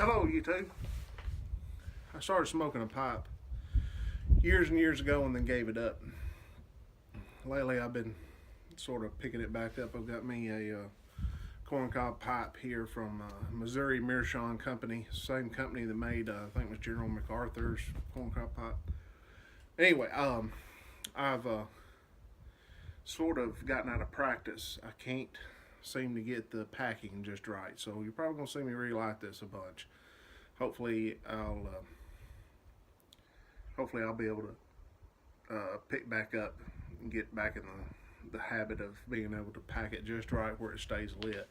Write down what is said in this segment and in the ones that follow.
Hello, YouTube. I started smoking a pipe years and years ago and then gave it up. Lately, I've been sort of picking it back up. I've got me a corncob pipe here from Missouri Meerschaum Company, same company that made, I think it was General MacArthur's corncob pipe. Anyway, I've sort of gotten out of practice. I can't seem to get the packing just right, so you're probably going to see me relight this a bunch. Hopefully, I'll be able to pick back up and get back in the habit of being able to pack it just right where it stays lit.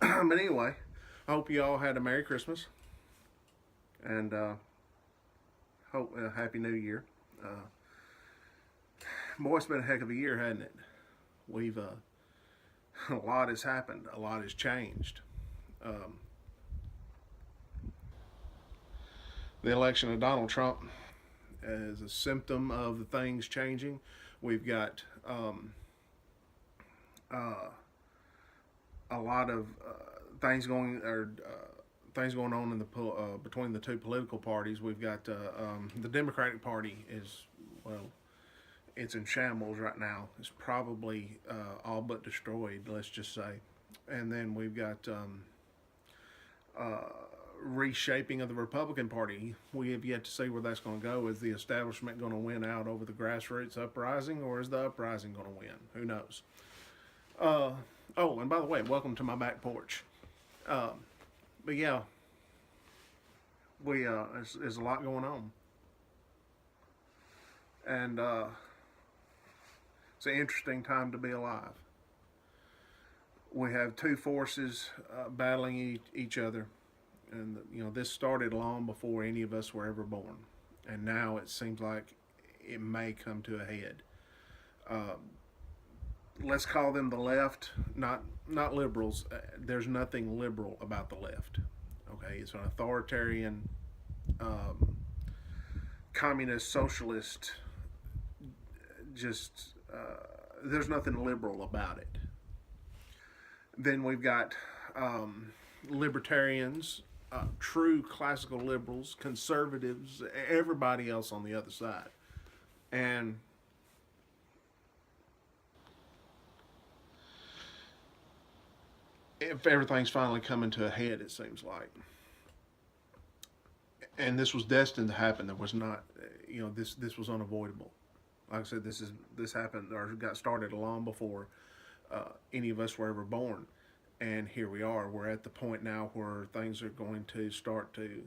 But anyway, I hope you all had a Merry Christmas and hope Happy New Year. Boy, it's been a heck of a year, hasn't it? We've a lot has happened, a lot has changed. The election of Donald Trump is a symptom of the things changing. We've got a lot of things going on in the between the two political parties. We've got the Democratic Party is, well, it's in shambles right now. It's probably all but destroyed, let's just say. And then we've got reshaping of the Republican Party. We have yet to see where that's going to go. Is the establishment going to win out over the grassroots uprising, or is the uprising going to win? Who knows? Oh, and by the way, welcome to my back porch. But yeah, there's a lot going on, and it's an interesting time to be alive. We have two forces battling each other. And this started long before any of us were ever born, and now it seems like it may come to a head. Let's call them the left, not liberals. There's nothing liberal about the left. Okay, it's an authoritarian, communist, socialist. Just there's nothing liberal about it. Then we've got libertarians. True classical liberals, conservatives, everybody else on the other side. And if everything's finally coming to a head, it seems like. And this was destined to happen. There was not, this was unavoidable. Like I said, this happened or got started long before any of us were ever born. And here we are. We're at the point now where things are going to start to,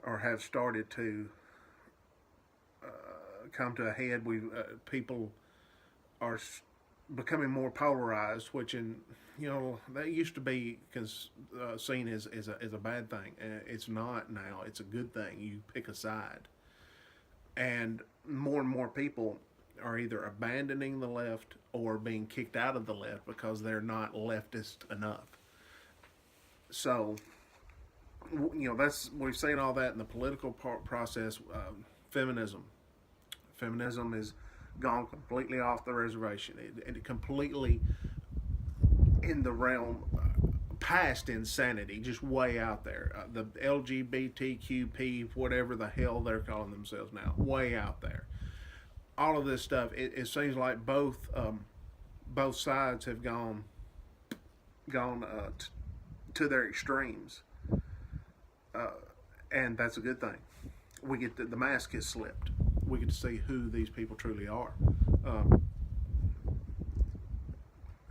or have started to come to a head. People are becoming more polarized, which that used to be seen as a bad thing. It's not now. It's a good thing. You pick a side, and more people are either abandoning the left or being kicked out of the left because they're not leftist enough. So, we've seen all that in the political process. Feminism has gone completely off the reservation. It completely in the realm past insanity, just way out there. The LGBTQP, whatever the hell they're calling themselves now, way out there. All of this stuff, it seems like both sides have gone to their extremes, and that's a good thing. We get the mask is slipped. We get to see who these people truly are.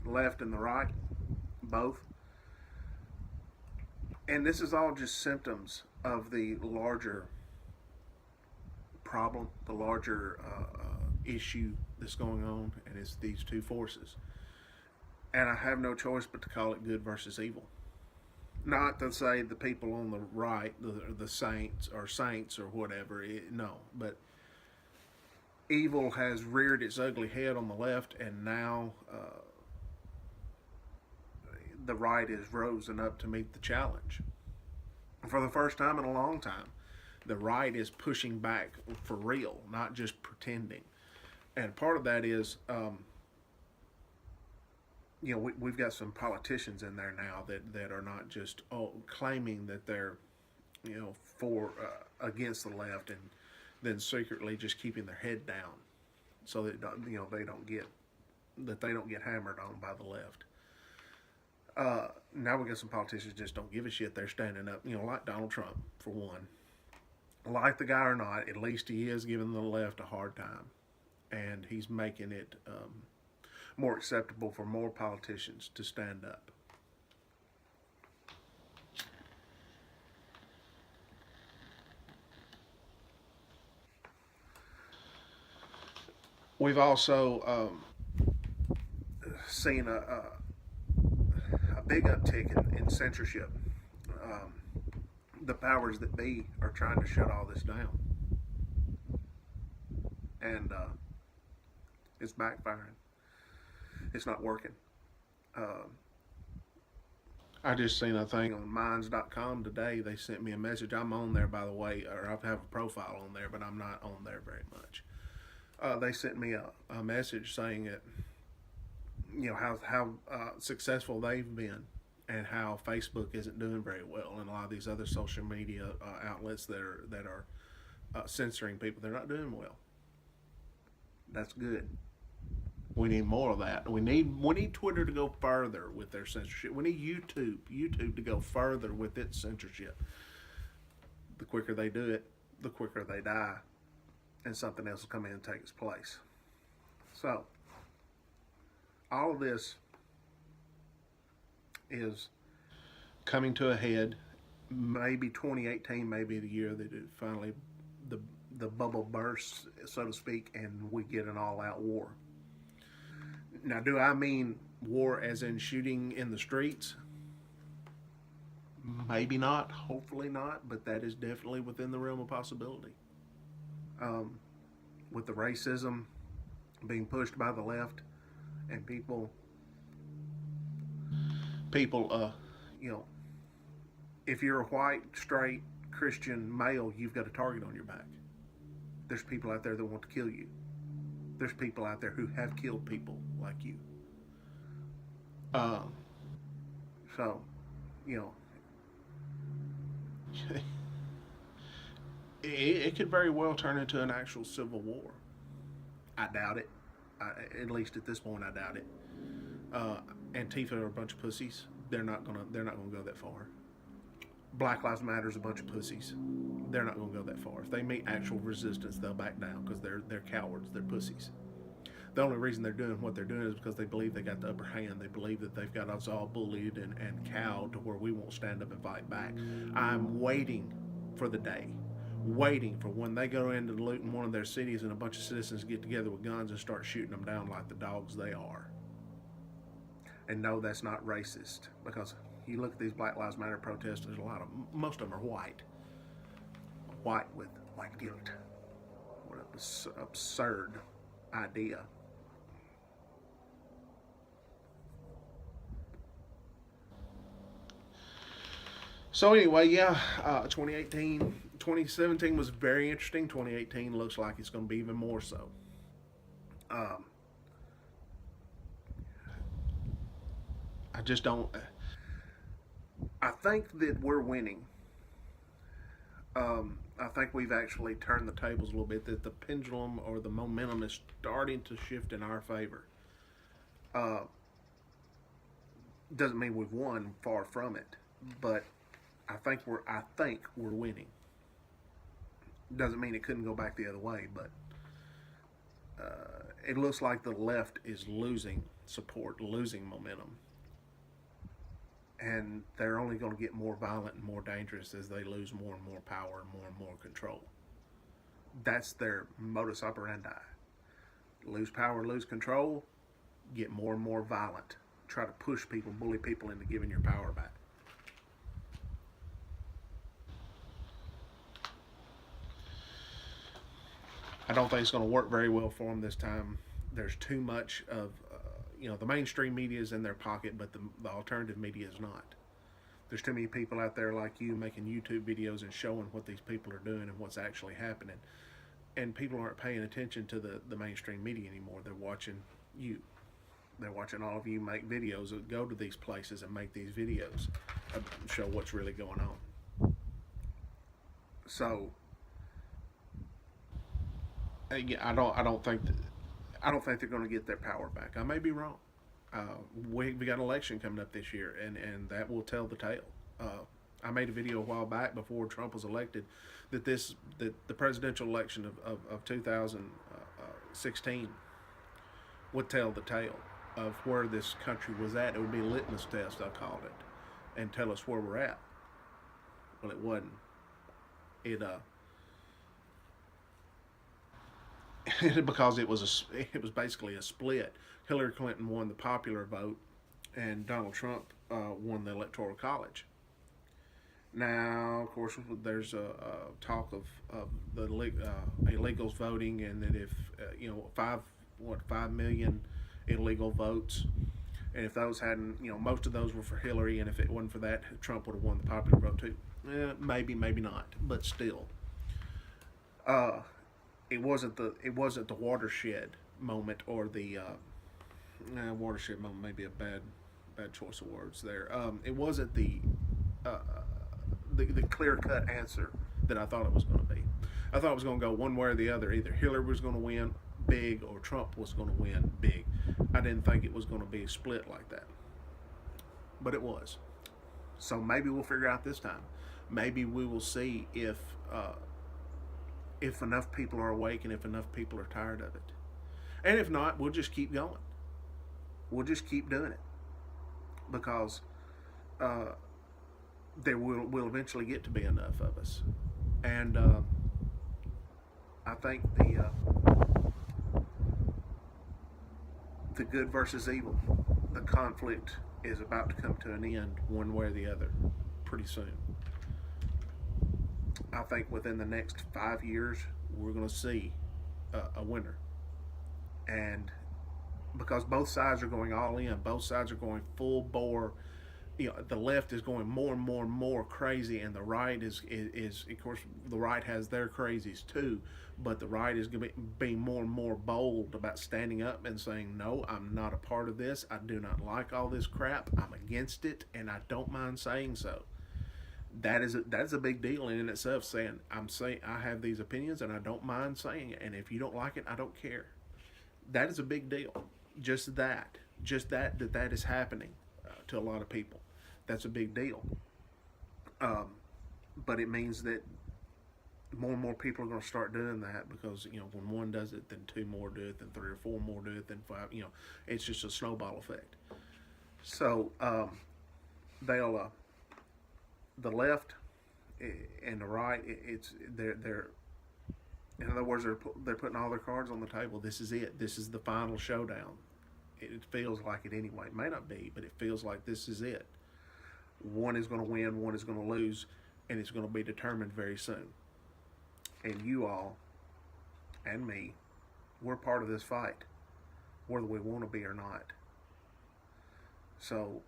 Left and the right, both, and this is all just symptoms of the larger problem, the larger issue that's going on, and it's these two forces. And I have no choice but to call it good versus evil. Not to say the people on the right, the saints or whatever, no, but evil has reared its ugly head on the left, and now the right is risen up to meet the challenge. For the first time in a long time, the right is pushing back for real, not just pretending. And part of that is we've got some politicians in there now that are not just claiming that they're for against the left, and then secretly just keeping their head down so that they don't get hammered on by the left. Now we got some politicians just don't give a shit. They're standing up, like Donald Trump for one. Like the guy or not, at least he is giving the left a hard time, and he's making it more acceptable for more politicians to stand up. We've also seen a big uptick in censorship. Um, the powers that be are trying to shut all this down, and it's backfiring. It's not working. I just seen a thing on Minds.com today. They sent me a message. I'm on there, by the way, or I have a profile on there, but I'm not on there very much. They sent me a message saying that how successful they've been, and how Facebook isn't doing very well, and a lot of these other social media outlets that are censoring people, they're not doing well. That's good. We need more of that. We need Twitter to go further with their censorship. We need YouTube to go further with its censorship. The quicker they do it, the quicker they die, and something else will come in and take its place. So, all of this is coming to a head. Maybe 2018 may be the year that it finally the bubble bursts, so to speak, and we get an all-out war. Now, do I mean war as in shooting in the streets? Maybe not, hopefully not, but that is definitely within the realm of possibility. With the racism being pushed by the left, and people, if you're a white, straight, Christian male, you've got a target on your back. There's people out there that want to kill you. There's people out there who have killed people like you. So, it could very well turn into an actual civil war. I doubt it. At least at this point, I doubt it. Antifa are a bunch of pussies. They're not gonna go that far. Black Lives Matter is a bunch of pussies. They're not gonna go that far. If they meet actual resistance, they'll back down because they're cowards. They're pussies. The only reason they're doing what they're doing is because they believe they got the upper hand. They believe that they've got us all bullied and cowed to where we won't stand up and fight back. I'm waiting for the day, waiting for when they go into loot in one of their cities and a bunch of citizens get together with guns and start shooting them down like the dogs they are. And no, that's not racist, because you look at these Black Lives Matter protests, there's most of them are white with white guilt. What an absurd idea. So anyway, 2017 was very interesting. 2018 looks like it's going to be even more so. I just don't. I think that we're winning. I think we've actually turned the tables a little bit. That the pendulum or the momentum is starting to shift in our favor. Doesn't mean we've won. Far from it. But I think we're winning. Doesn't mean it couldn't go back the other way, but it looks like the left is losing support, losing momentum. And they're only going to get more violent and more dangerous as they lose more and more power and more control. That's their modus operandi. Lose power, lose control, get more and more violent. Try to push people, bully people into giving your power back. I don't think it's going to work very well for them this time. There's too much of, the mainstream media is in their pocket, but the alternative media is not. There's too many people out there like you making YouTube videos and showing what these people are doing and what's actually happening. And people aren't paying attention to the mainstream media anymore. They're watching you. They're watching all of you make videos that go to these places and make these videos, show what's really going on. So, yeah, I don't think they're going to get their power back. I may be wrong. We got an election coming up this year, and that will tell the tale. I made a video a while back before Trump was elected that the presidential election of 2016 would tell the tale of where this country was at. It would be a litmus test, I called it, and tell us where we're at. Well, it wasn't. Because it was basically a split. Hillary Clinton won the popular vote, and Donald Trump won the Electoral College. Now, of course, there's a talk of the illegals voting, and that if 5 million illegal votes, and if those hadn't, most of those were for Hillary, and if it wasn't for that, Trump would have won the popular vote too. Maybe not, but still, it wasn't the watershed moment, or the watershed moment. Maybe a bad choice of words there. It wasn't the clear-cut answer that I thought it was going to be. I thought it was going to go one way or the other. Either Hillary was going to win big or Trump was going to win big. I didn't think it was going to be split like that. But it was. So maybe we'll figure out this time. Maybe we will see if enough people are awake and if enough people are tired of it. And if not, we'll just keep going. We'll just keep doing it. Because there will eventually get to be enough of us. And I think the good versus evil, the conflict is about to come to an end one way or the other pretty soon. I think within the next 5 years, we're going to see a winner. And because both sides are going all in, both sides are going full bore. The left is going more and more and more crazy, and the right is of course, the right has their crazies too, but the right is going to be more and more bold about standing up and saying, no, I'm not a part of this. I do not like all this crap. I'm against it, and I don't mind saying so. That's a big deal in itself, saying I have these opinions and I don't mind saying it, and if you don't like it, I don't care. That is a big deal. Just that is happening to a lot of people. That's a big deal. But it means that more and more people are going to start doing that, because when one does it, then two more do it, then three or four more do it, then five. It's just a snowball effect. So the left and the right, they're in other words, they're putting all their cards on the table. This is it. This is the final showdown. It feels like it anyway. It may not be, but it feels like this is it. One is going to win, one is going to lose, and it's going to be determined very soon. And you all and me, we're part of this fight, whether we want to be or not. So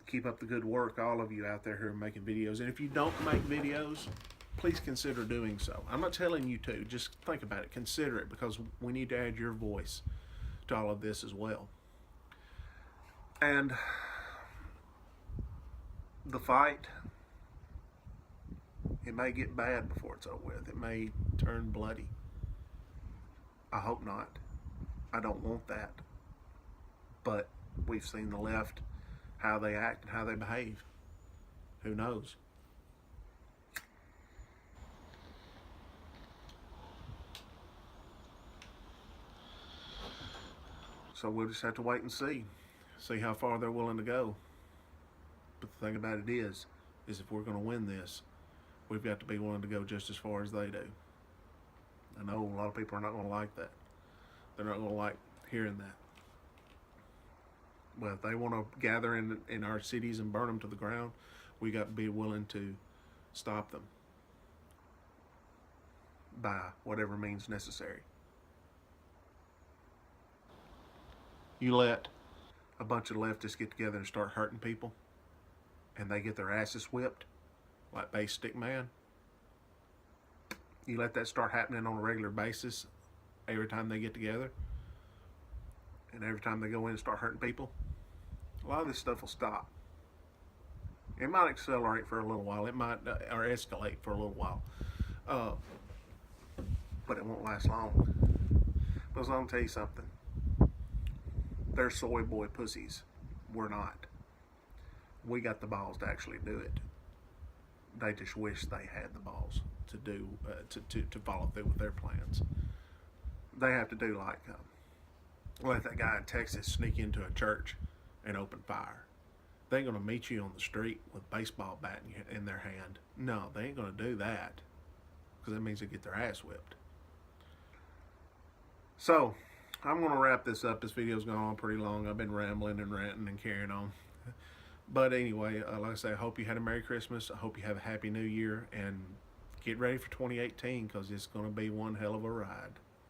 keep up the good work, all of you out there who are making videos. And if you don't make videos, please consider doing so. I'm not telling you to. Just think about it. Consider it, because we need to add your voice to all of this as well. And the fight, it may get bad before it's over with. It may turn bloody. I hope not. I don't want that. But we've seen the left, how they act and how they behave. Who knows? So we'll just have to wait and see how far they're willing to go. But the thing about it is if we're going to win this, we've got to be willing to go just as far as they do. I know a lot of people are not going to like that. They're not going to like hearing that. But if they want to gather in our cities and burn them to the ground, we got to be willing to stop them by whatever means necessary. You let a bunch of leftists get together and start hurting people, and they get their asses whipped like Base Stick Man. You let that start happening on a regular basis every time they get together, and every time they go in and start hurting people, a lot of this stuff will stop. It might accelerate for a little while. It might or escalate for a little while, but it won't last long. Because I'm gonna tell you something. They're soy boy pussies. We're not. We got the balls to actually do it. They just wish they had the balls to do to follow through with their plans. They have to do like let that guy in Texas sneak into a church and open fire. They ain't gonna meet you on the street with a baseball bat in their hand. No, they ain't gonna do that, because that means they get their ass whipped. So, I'm gonna wrap this up. This video's gone on pretty long. I've been rambling and ranting and carrying on. But anyway, like I say, I hope you had a Merry Christmas. I hope you have a Happy New Year, and get ready for 2018, because it's gonna be one hell of a ride.